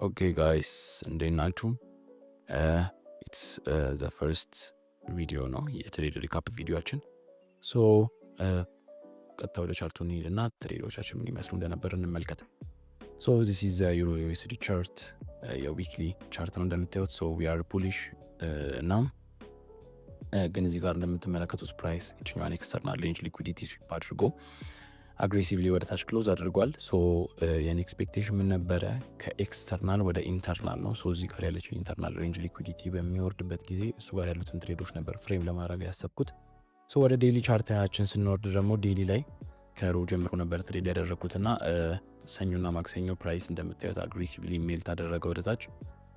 Okay guys, እንዴት ናችሁ? ኢትስ ዘ ፈርስት ቪዲዮ ነው የትሬድ ሪካፕ ቪዲዮአችን። ሶ ቀጥታ ወደ ቻርቱ እንሂድና ትሬዶቻችን ምን ይመስሉ እንደነበር እንመልከት። ሶ ዚስ ኢዝ ዩሮ ዩኤስዲ ቻርት የዊክሊ ቻርት ነው እንደምታዩት። ሶ ዊ አር ፑሊሽ እና ግን እዚህ ጋር እንደምትመለከቱት ፕራይስ ይችኛዋን ኤክስተርናል ሬንጅ ሊኩዊዲቲ ስዊፕ አድርጎ አግሬሲቭሊ ወደ ታች ክሎዝ አድርጓል። ሶ የኔ ኤክስፔክቴሽን ምን ነበረ? ከኤክስተርናል ወደ ኢንተርናል ነው። ሶ እዚህ ጋር ያለችን ኢንተርናል ሬንጅ ሊኩዊዲቲ በሚወርድበት ጊዜ እሱ ጋር ያሉትን ትሬዶች ነበር ፍሬም ለማድረግ ያሰብኩት። ሶ ወደ ዴሊ ቻርታችን ስንወርድ ደግሞ ዴሊ ላይ ከሮ ጀምሮ ነበር ትሬድ ያደረግኩትና ሰኞና ማክሰኞ ፕራይስ እንደምታዩት አግሬሲቭሊ ሜልት አደረገ ወደ ታች።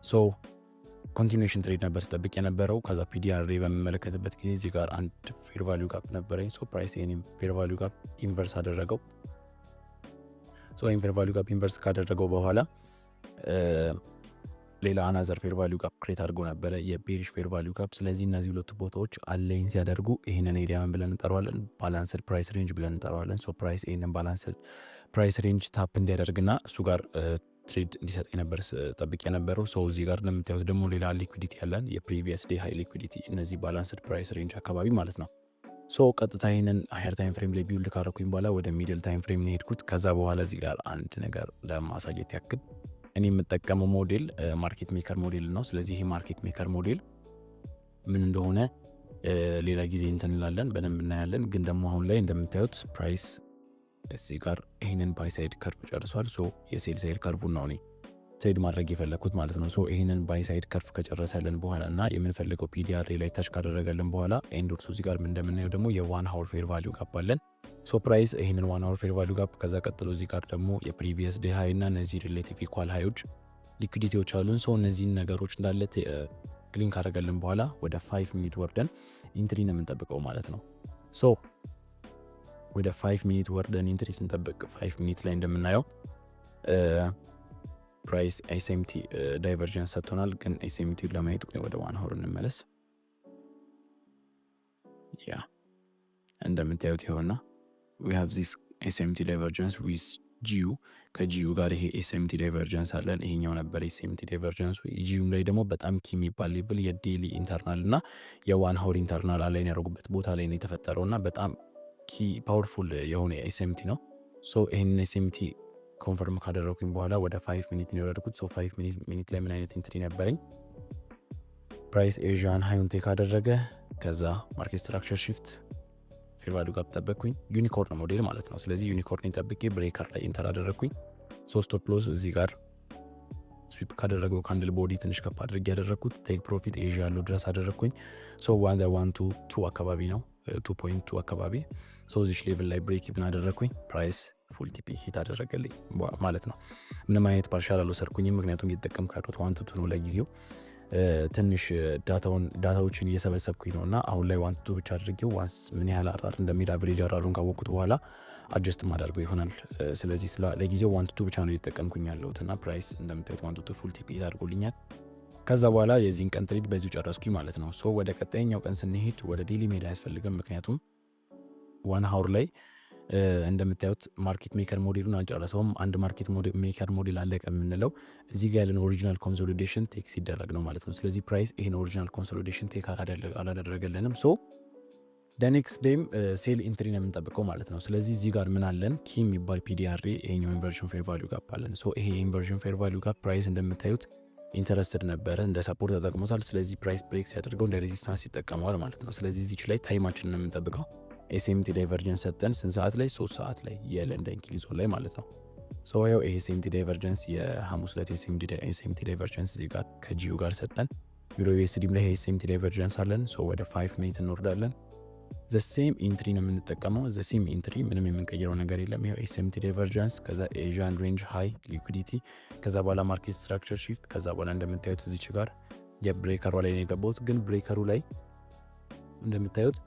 ሶ ኮንቲኒዌሽን ትሬድ ነበር ስጠብቅ የነበረው። ከዛ ፒዲአር በሚመለከትበት ጊዜ እዚህ ጋር አንድ ፌር ቫሊዩ ጋፕ ነበረኝ። ሶ ፕራይስ ይሄንም ፌር ቫሊዩ ጋፕ ኢንቨርስ አደረገው። ሶ ይሄን ፌር ቫሊዩ ጋፕ ኢንቨርስ ካደረገው በኋላ ሌላ አናዘር ፌር ቫሊዩ ጋፕ ክሬት አድርጎ ነበረ፣ የቤሪሽ ፌር ቫሊዩ ጋፕ። ስለዚህ እነዚህ ሁለቱ ቦታዎች አላይን ሲያደርጉ ይህንን ኤሪያ ምን ብለን እንጠራዋለን? ባላንስድ ፕራይስ ሬንጅ ብለን እንጠራዋለን። ሶ ፕራይስ ይህንን ባላንስድ ፕራይስ ሬንጅ ታፕ እንዲያደርግና እሱ ጋር ትሬድ እንዲሰጥ ነበር ጠብቅ የነበረው። ሶ እዚህ ጋር እንደምታዩት ደግሞ ሌላ ሊኩዊዲቲ ያለን የፕሪቪየስ ዴይ ሃይ ሊኩዊዲቲ፣ እነዚህ ባላንስድ ፕራይስ ሬንጅ አካባቢ ማለት ነው። ሶ ቀጥታ ይህንን ሃየር ታይም ፍሬም ላይ ቢውልድ ካረኩኝ በኋላ ወደ ሚድል ታይም ፍሬም ነው የሄድኩት። ከዛ በኋላ እዚህ ጋር አንድ ነገር ለማሳየት ያክል እኔ የምጠቀመው ሞዴል ማርኬት ሜከር ሞዴል ነው። ስለዚህ ይሄ ማርኬት ሜከር ሞዴል ምን እንደሆነ ሌላ ጊዜ እንትን እንላለን፣ በደንብ እናያለን። ግን ደግሞ አሁን ላይ እንደምታዩት ፕራይስ እዚህ ጋር ይህንን ባይ ሳይድ ከርቭ ጨርሷል። ሶ የሴል ሳይድ ከርቭን ነው እኔ ትሬድ ማድረግ የፈለግኩት ማለት ነው። ሶ ይህንን ባይ ሳይድ ከርቭ ከጨረሰልን በኋላ እና የምንፈልገው ፒዲአር ላይ ታች ካደረገልን በኋላ ኤንዶርሱ እዚህ ጋር እንደምናየው ደግሞ የዋን ሀወር ፌር ቫሊዩ ጋፕ አለን። ሶ ፕራይስ ይህንን ዋን ሀወር ፌር ቫሊዩ ጋፕ፣ ከዛ ቀጥሎ እዚህ ጋር ደግሞ የፕሪቪየስ ዴይ ሃይ እና እነዚህ ሪሌቲቭ ኢኳል ሃዮች ሊኩዊዲቲዎች አሉን። ሶ እነዚህን ነገሮች እንዳለ ክሊን ካደረገልን በኋላ ወደ 5 ሚኒት ወርደን ኢንትሪ ነው የምንጠብቀው ማለት ነው። ሶ ወደ 5 ሚኒት ወርደን ኢንትሪ ስንጠብቅ 5 ሚኒት ላይ እንደምናየው ፕራይስ ኤስኤምቲ ዳይቨርጀንስ ሰጥቶናል። ግን ኤስኤምቲ ለማየት ወደ ዋን ሀወር እንመለስ። ያ እንደምታዩት ይሆንና we have this SMT divergence with GU ከጂዩ ጋር ይሄ SMT ዳይቨርጀንስ አለን። ይሄኛው ነበር SMT ዳይቨርጀንስ። ጂዩ ላይ ደግሞ በጣም ኪ የሚባል ሌብል የዴሊ ኢንተርናል እና የዋን ሀወር ኢንተርናል አላይን ያደረጉበት ቦታ ላይ ነው የተፈጠረው እና በጣም ኪ ፓወርፉል የሆነ SMT ነው። ሶ ይሄንን SMT ኮንፈርም ካደረኩኝ በኋላ ወደ 5 ሚኒት ነው የወረድኩት። ሶ 5 ሚኒት ላይ ምን አይነት ኢንትሪ ነበረኝ? ፕራይስ ኤዥያን ሃዩን ቴክ አደረገ። ከዛ ማርኬት ስትራክቸር ሽፍት ፌር ቫሊዩ ጋፕ ጠበቅኩኝ። ዩኒኮርን ሞዴል ማለት ነው። ስለዚህ ዩኒኮርን ጠብቄ ብሬከር ላይ ኢንተር አደረግኩኝ። ሶ ስቶፕ ሎስ እዚህ ጋር ስዊፕ ካደረገው ካንድል ቦዲ ትንሽ ከፍ አድርጌ ያደረግኩት ቴክ ፕሮፊት ኤዥያ ያለው ድረስ አደረግኩኝ። ሶ 1.2 አካባቢ ነው 2.2 አካባቢ። ሶ እዚሽ ሌቭል ላይ ብሬክ ኢቭን አደረግኩኝ። ፕራይስ ፉል ቲፒ ሂት አደረገልኝ ማለት ነው። ምንም አይነት ፓርሻል አልወሰድኩኝም፣ ምክንያቱም እየተጠቀምኩ ያሉት 1.2 ነው ለጊዜው። ትንሽ ዳታዎችን እየሰበሰብኩኝ ነው እና አሁን ላይ 1.2 ብቻ አድርጌው ዋንስ ምን ያህል አራር እንደሚሄድ አቨሬጅ አራሩን ካወቅኩት በኋላ አጀስት ማደርገው ይሆናል። ስለዚህ ለጊዜው 1.2 ብቻ ነው እየተጠቀምኩኝ ያለሁት እና ፕራይስ እንደምታዩት 1.2 ፉል ቲፒ ሂት አድርጎልኛል። ከዛ በኋላ የዚህን ቀን ትሬድ በዚሁ ጨረስኩኝ ማለት ነው። ሶ ወደ ቀጣይኛው ቀን ስንሄድ ወደ ዴሊ ሜድ አያስፈልግም፣ ምክንያቱም ዋን ሀውር ላይ እንደምታዩት ማርኬት ሜከር ሞዴሉን አልጨረሰውም። አንድ ማርኬት ሜከር ሞዴል አለቀ የምንለው እዚህ ጋር ያለን ኦሪጂናል ኮንሶሊዴሽን ቴክ ሲደረግ ነው ማለት ነው። ስለዚህ ፕራይስ ይሄን ኦሪጂናል ኮንሶሊዴሽን ቴክ አላደረገልንም። ሶ ኔክስት ዴይም ሴል ኢንትሪ ነው የምንጠብቀው ማለት ነው። ስለዚህ እዚህ ጋር ምን አለን? ኪ የሚባል ፒዲአር ይሄኛው ኢንቨርዥን ፌር ቫሊዩ ጋፕ አለን። ሶ ይሄ ኢንቨርዥን ፌር ቫሊዩ ጋፕ ፕራይስ እንደምታዩት ኢንተረስትድ ነበረ፣ እንደ ሰፖርት ተጠቅሞታል። ስለዚህ ፕራይስ ብሬክ ሲያደርገው እንደ ሬዚስታንስ ይጠቀመዋል ማለት ነው። ስለዚህ እዚች ላይ ታይማችንን ነው የምንጠብቀው። ኤስኤምቲ ዳይቨርጀንስ ሰጠን ስንት ሰዓት ላይ? 3 ሰዓት ላይ የለንደን ኪሊ ዞን ላይ ማለት ነው። ሶ ያው ይሄ ኤስኤምቲ ዳይቨርጀንስ የሐሙስ ዕለት ኤስኤምቲ ዳይቨርጀንስ እዚህ ጋር ከጂዩ ጋር ሰጠን። ዩሮ ዩኤስዲም ላይ ኤስኤምቲ ዳይቨርጀንስ አለን። ሶ ወደ 5 ሚኒት እንወርዳለን። ዘ ሴም ኢንትሪ ነው የምንጠቀመው። ዘ ሴም ኢንትሪ ምንም የምንቀይረው ነገር የለም። ይሄው ኤስኤምቲ ዳይቨርጀንስ፣ ከዛ ኤዥያን ሬንጅ ሃይ ሊኩዊዲቲ፣ ከዛ በኋላ ማርኬት ስትራክቸር ሺፍት፣ ከዛ በኋላ እንደምታዩት እዚች ጋር የብሬከሩ ላይ ነው የገባሁት። ግን ብሬከሩ ላይ እንደምታዩት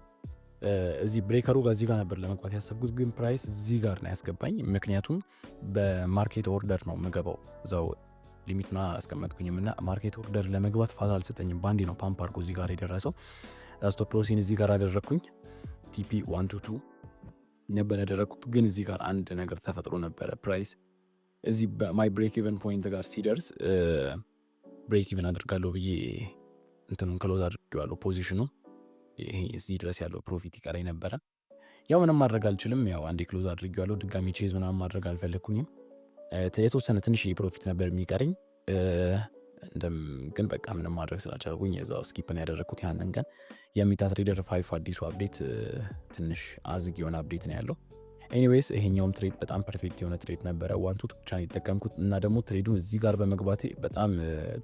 እዚህ ብሬከሩ ጋር እዚህ ጋር ነበር ለመግባት ያሰብኩት፣ ግን ፕራይስ እዚህ ጋር ነው ያስገባኝ። ምክንያቱም በማርኬት ኦርደር ነው የምገባው፣ እዛው ሊሚትና አስቀመጥኩኝም እና ማርኬት ኦርደር ለመግባት ፋታ አልሰጠኝም። ባንዲ ነው ፓምፕ አድርጎ እዚህ ጋር የደረሰው። ስቶፕ ሎሲን እዚህ ጋር አደረግኩኝ። ቲፒ 122 ነበር ያደረግኩት። ግን እዚህ ጋር አንድ ነገር ተፈጥሮ ነበረ። ፕራይስ እዚህ በማይ ብሬክ ኢቨን ፖይንት ጋር ሲደርስ ብሬክ ኢቨን አድርጋለሁ ብዬ እንትኑን ክሎዝ አድርጌዋለሁ ፖዚሽኑ። ይሄ እዚህ ድረስ ያለው ፕሮፊት ይቀረኝ ነበረ። ያው ምንም ማድረግ አልችልም። ያው አንዴ ክሎዝ አድርጌዋለሁ። ድጋሚ ቼዝ ምናምን ማድረግ አልፈለግኩኝም። የተወሰነ ትንሽ ፕሮፊት ነበር የሚቀረኝ። ግን በቃ ምንም ማድረግ ስላልቻልኩኝ የዛው ስኪፕን ያደረግኩት ያንን ቀን። የሚታ ትሬደር 5 አዲሱ አፕዴት ትንሽ አዝግ የሆነ አፕዴት ነው ያለው። ኤኒዌይስ ይሄኛውም ትሬድ በጣም ፐርፌክት የሆነ ትሬድ ነበረ። ዋንቱ ብቻ ነው የተጠቀምኩት እና ደግሞ ትሬዱን እዚህ ጋር በመግባቴ በጣም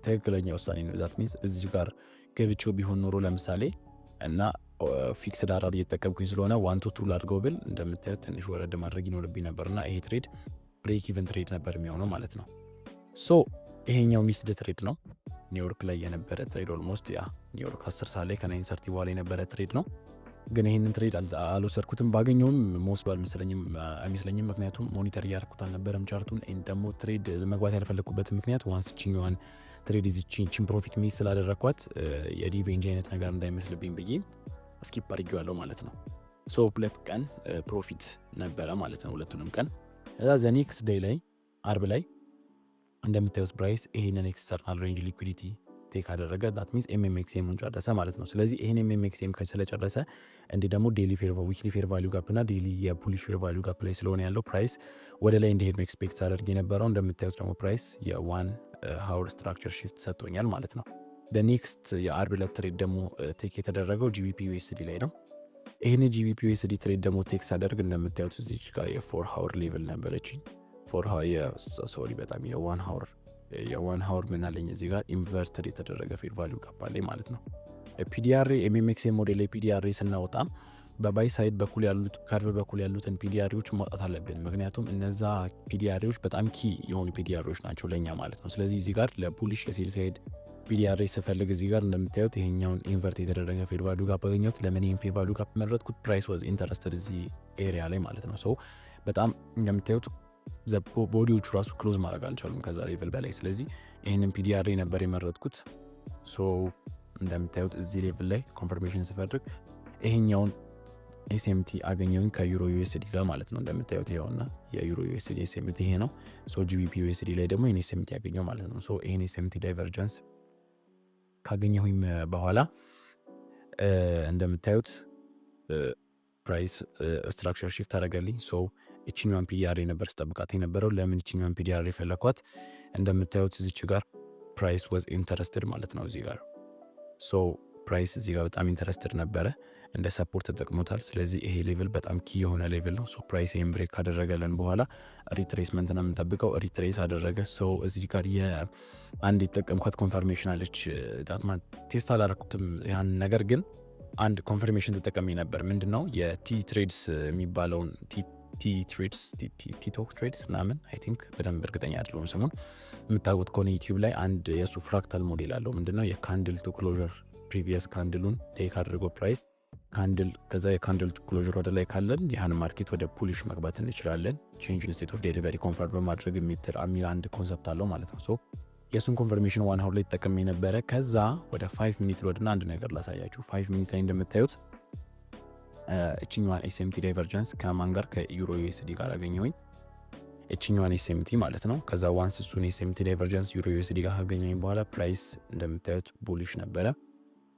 ትክክለኛ ውሳኔ ነው። ዛት ሚንስ እዚህ ጋር ገብቼው ቢሆን ኖሮ ለምሳሌ እና ፊክስድ አራር እየተጠቀምኩኝ ስለሆነ ዋንቱ ቱል አድርገው ብል እንደምታዩት ትንሽ ወረድ ማድረግ ይኖርብኝ ነበርና ይሄ ትሬድ ብሬክ ኢቨን ትሬድ ነበር የሚሆነው ማለት ነው። ሶ ይሄኛው ሚስድ ትሬድ ነው። ኒውዮርክ ላይ የነበረ ትሬድ ኦልሞስት ያ ኒውዮርክ 10 ሰዓት ላይ ከ9:30 በኋላ የነበረ ትሬድ ነው። ግን ይሄንን ትሬድ አልወሰድኩትም። ባገኘውም መወስዱ አይመስለኝም። ምክንያቱም ሞኒተር እያደረኩት አልነበረም ቻርቱን። ደግሞ ትሬድ መግባት ያልፈለግኩበት ምክንያት ዋንስ ችኛዋን ትሬድ ቺን ፕሮፊት ሚስ ስላደረግኳት የሪቬንጅ አይነት ነገር እንዳይመስልብኝ ብዬ ስኪፕ አድርጌዋለሁ ማለት ነው። ሶ 2 ቀን ፕሮፊት ነበረ ማለት ነው፣ ሁለቱንም ቀን። እዛ ዘኔክስ ዴይ ላይ አርብ ላይ እንደምታዩት ፕራይስ ይሄንን ኤክስተርናል ሬንጅ ሊኩዊዲቲ ቴክ አደረገ። ዳት ሚንስ ኤምኤምኤክስኤሙን ጨረሰ ማለት ነው። ስለዚህ ይሄን ኤምኤምኤክስኤም ስለጨረሰ እንዲህ ደግሞ ዴሊ ዊክሊ ፌር ቫልዩ ጋፕ እና ዴሊ የፑሊሽ ፌር ቫልዩ ጋፕ ላይ ስለሆነ ያለው ፕራይስ ወደ ላይ እንዲሄድ ነው ኤክስፔክት አደርግ የነበረው። እንደምታዩት ደግሞ ፕራይስ የ1 ሃወር ስትራክቸር ሺፍት ሰጥቶኛል ማለት ነው። ኔክስት የአርብ ዕለት ትሬድ ደግሞ ቴክ የተደረገው ጂቢፒ ዩኤስዲ ላይ ነው። ይህን ጂቢፒ ዩኤስዲ ትሬድ ደግሞ ቴክ ሳደርግ እንደምታዩት እዚች ጋር የ4 ሃወር ሌቭል ነበረችኝ። ሶሪ በጣም የዋን ሃወር ምን አለኝ እዚህ ጋር ኢንቨርትድ የተደረገ ፌር ቫልዩ ጋፕ አለኝ ማለት ነው። ፒዲአርኤ ኤምኤምኤክስኤም ሞዴል ላይ ፒዲአርኤ ስናወጣም በባይ ሳይድ በኩል ያሉት ከርቭ በኩል ያሉትን ፒዲአርኤዎች ማውጣት አለብን። ምክንያቱም እነዛ ፒዲአርኤዎች በጣም ኪ የሆኑ ፒዲአርኤዎች ናቸው ለእኛ ማለት ነው። ስለዚህ እዚህ ጋር ለቡሊሽ የሴል ሳይድ ፒዲአርኤ ስፈልግ እዚህ ጋር እንደምታዩት ይሄኛውን ኢንቨርት የተደረገ ፌር ቫልዩ ጋፕ አገኘሁት። ለምን ይህን ፌር ቫልዩ ጋፕ መረጥኩት? ፕራይስ ዋዝ ኢንተረስትድ እዚህ ኤሪያ ላይ ማለት ነው። ሶ በጣም እንደምታዩት ቦዲዎቹ ራሱ ክሎዝ ማድረግ አልቻሉም ከዛ ሌቭል በላይ። ስለዚህ ይህንን ፒዲአርኤ ነበር የመረጥኩት። ሶ እንደምታዩት እዚህ ሌቭል ላይ ኮንፈርሜሽን ስፈልግ ይሄኛውን ኤስኤምቲ አገኘውኝ ከዩሮ ዩኤስዲ ጋር ማለት ነው። እንደምታዩት ይኸውና የዩሮ ዩኤስዲ ኤስኤምቲ ይሄ ነው። ሶ ጂቢፒ ዩኤስዲ ላይ ደግሞ ይሄን ኤስኤምቲ ያገኘው ማለት ነው። ሶ ይሄን ኤስኤምቲ ዳይቨርጀንስ ካገኘሁኝ በኋላ እንደምታዩት ፕራይስ ስትራክቸር ሺፍት አደረገልኝ። ሶ እችኛዋን ፒዲአርኤ ነበር ስጠብቃት የነበረው። ለምን እችኛዋን ፒዲአርኤ ፈለኳት? እንደምታዩት እዚች ጋር ፕራይስ ዋዝ ኢንተረስትድ ማለት ነው እዚህ ጋር። ሶ ፕራይስ እዚህ ጋር በጣም ኢንተረስትድ ነበረ፣ እንደ ሰፖርት ተጠቅሞታል። ስለዚህ ይሄ ሌቭል በጣም ኪ የሆነ ሌቭል ነው። ሶ ፕራይስ ይሄን ብሬክ ካደረገልን በኋላ ሪትሬስመንት ነው የምንጠብቀው። ሪትሬስ አደረገ። ሶ እዚህ ጋር የአንድ የተጠቀምኳት ኮንፈርሜሽን አለች። ዳትማ ቴስት አላረኩትም ያን ነገር ግን አንድ ኮንፈርሜሽን ተጠቀሚ ነበር። ምንድን ነው የቲ ትሬድስ የሚባለውን ቲቶክ ትሬድስ ምናምን አይ ቲንክ በደንብ እርግጠኛ አይደለሁም ስሙን። የምታውቁት ከሆነ ዩቲዩብ ላይ አንድ የእሱ ፍራክታል ሞዴል አለው። ምንድነው የካንድል ቱ ክሎዥር ፕሪቪየስ ካንድሉን ቴክ አድርጎ ፕራይስ ካንድል ከዛ የካንድል ቱ ክሎዥር ወደ ላይ ካለን ያህን ማርኬት ወደ ፑሊሽ መግባት እንችላለን። ቼንጅ ኢን ስቴት ኦፍ ዴሊቨሪ ኮንፈርም በማድረግ የሚል አንድ ኮንሰፕት አለው ማለት ነው። ሶ የእሱን ኮንፈርሜሽን 1 ሃወር ላይ ተጠቅሜ ነበረ። ከዛ ወደ 5 ሚኒት ወደና አንድ ነገር ላሳያችሁ። 5 ሚኒት ላይ እንደምታዩት እችኛዋን ኤስኤምቲ ዳይቨርጀንስ ከማን ጋር ከዩሮ ዩኤስዲ ጋር አገኘሁኝ። እችኛዋን ኤስኤምቲ ማለት ነው። ከዛ ዋንስ እሱን ኤስኤምቲ ዳይቨርጀንስ ዩሮ ዩኤስዲ ጋር ካገኘሁኝ በኋላ ፕራይስ እንደምታዩት ቡሊሽ ነበረ።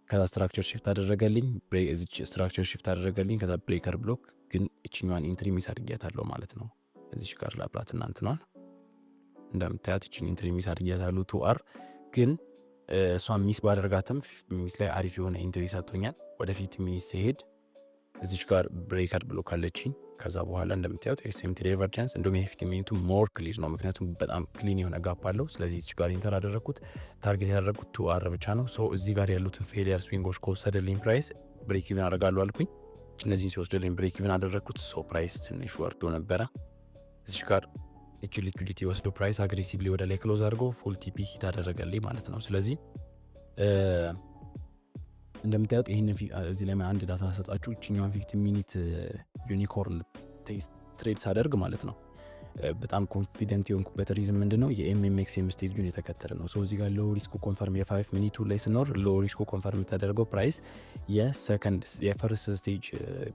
ከዛ ስትራክቸር ሺፍት አደረገልኝ። እዚች ስትራክቸር ሺፍት አደረገልኝ። ከዛ ብሬከር ብሎክ ግን እችኛዋን ኢንትሪ ሚስ አድርጊያታለሁ ማለት ነው። እዚች ጋር ላብራት እናንትኗን እንደምታያት እችን ኢንትሪ ሚስ አድርጊያታለሁ። 2R ግን እሷን ሚስ ባደርጋትም 5 ሚኒት ላይ አሪፍ የሆነ ኢንትሪ ሰጥቶኛል። ወደ 5 ሚኒት ሲሄድ እዚች ጋር ብሬከር ብሎክ አለችኝ። ከዛ በኋላ እንደምታዩት ኤስኤምቲ ዳይቨርጀንስ እንደውም የ15 ሚኒቱ ሞር ክሊር ነው፣ ምክንያቱም በጣም ክሊን የሆነ ጋፕ አለው። ስለዚህ እዚች ጋር ኢንተር አደረግኩት። ታርጌት ያደረግኩት 2R ብቻ ነው። ሶ እዚህ ጋር ያሉትን ፌሊየር ስዊንጎች ከወሰደልኝ ፕራይስ ብሬክ ኢቭን አደርጋለሁ አልኩኝ። እነዚህን ሲወስደልኝ ብሬክ ኢቭን አደረግኩት። ሶ ፕራይስ ትንሽ ወርዶ ነበረ። እዚች ጋር እቺ ሊኩዊዲቲ ወስዶ ፕራይስ አግሬሲቭሊ ወደ ላይ ክሎዝ አድርጎ ፉል ቲፒ ሂት አደረገልኝ ማለት ነው። ስለዚህ እንደምታዩት ይህን እዚህ ላይ አንድ ዳታ ሰጣችሁ። እችኛዋን 15 ሚኒት ዩኒኮርን ትሬድ ሳደርግ ማለት ነው በጣም ኮንፊደንት የሆንኩበት ሪዝን ምንድነው የኤምኤምኤክስኤም ስቴጁን የተከተለ ነው። ሶ እዚህ ጋር ሎ ሪስኩ ኮንፈርም የ5 ሚኒቱ ላይ ስኖር ሎ ሪስኩ ኮንፈርም ተደርገው ፕራይስ የፈርስት ስቴጅ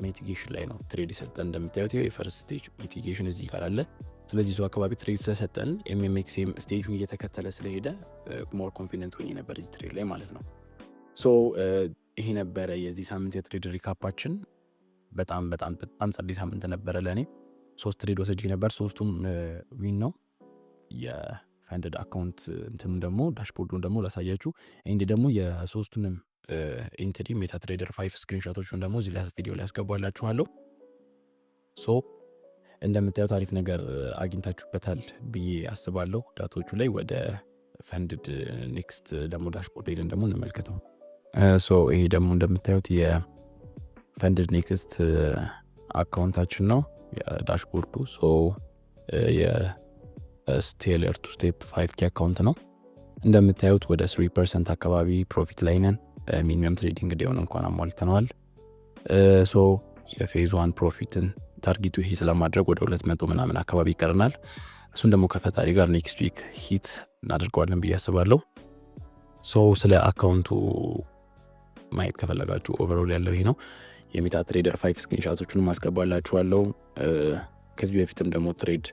ሚቲጌሽን ላይ ነው ትሬድ የሰጠ። እንደምታዩት የፈርስት ስቴጅ ሚቲጌሽን እዚህ ጋር አለ። ስለዚህ እሱ አካባቢ ትሬድ ስለሰጠን ኤምኤምኤክስም ስቴጁን እየተከተለ ስለሄደ ሞር ኮንፊደንት ሆኜ ነበር እዚህ ትሬድ ላይ ማለት ነው። ሶ ይሄ ነበረ የዚህ ሳምንት የትሬድ ሪካፓችን። በጣም በጣም በጣም ጸዴ ሳምንት ነበረ ለእኔ። 3 ትሬድ ወስጄ ነበር፣ 3ቱም ዊን ነው። የፈንድድ አካውንት እንትም ደግሞ ዳሽቦርዱን ደግሞ ላሳያችሁ። እንዲ ደግሞ የሶስቱንም ኢንትሪ ሜታ ትሬደር 5 ስክሪንሾቶችን ደግሞ እዚህ ላይ ቪዲዮ ላይ ያስገባላችኋለሁ። ሶ እንደምታዩት አሪፍ ነገር አግኝታችሁበታል ብዬ አስባለሁ። ዳቶቹ ላይ ወደ ፈንድድ ኔክስት ደግሞ ዳሽቦርድ ሄደን ደግሞ እንመልከተው። ሶ ይሄ ደግሞ እንደምታዩት የፈንድድ ኔክስት አካውንታችን ነው የዳሽቦርዱ። ሶ የስቴለር ቱ ስቴፕ 5K አካውንት ነው። እንደምታዩት ወደ 3% አካባቢ ፕሮፊት ላይ ነን። ሚኒመም ትሬዲንግ ዴውን እንኳን አሟልተነዋል። ሶ የፌዝ 1 ፕሮፊትን ታርጌቱ ይሄ ስለማድረግ ወደ 200 ምናምን አካባቢ ይቀርናል። እሱን ደግሞ ከፈጣሪ ጋር ኔክስት ዊክ ሂት እናደርገዋለን ብዬ አስባለሁ። ሶ ስለ አካውንቱ ማየት ከፈለጋችሁ ኦቨርኦል ያለው ይሄ ነው። የሜታ ትሬደር 5 ስክሪንሾቶቹን ማስገባላችኋለሁ። ከዚህ በፊትም ደግሞ ትሬድ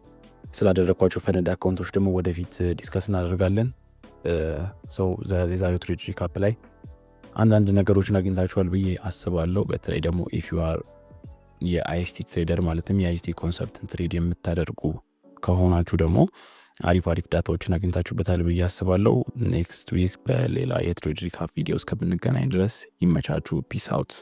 ስላደረኳቸው ፈንድ አካውንቶች ደግሞ ወደፊት ዲስከስ እናደርጋለን። የዛሬው ትሬድ ሪካፕ ላይ አንዳንድ ነገሮችን አግኝታችኋል ብዬ አስባለሁ። በተለይ ደግሞ ኢፍ ዩ አር የአይኤስቲ ትሬደር ማለትም የአይኤስቲ ኮንሰፕትን ትሬድ የምታደርጉ ከሆናችሁ ደግሞ አሪፍ ዳታዎችን አግኝታችሁበታል ብዬ አስባለሁ። ኔክስት ዊክ በሌላ የትሬድ ሪካፕ ቪዲዮ እስከምንገናኝ ድረስ ይመቻችሁ። ፒስ አውት።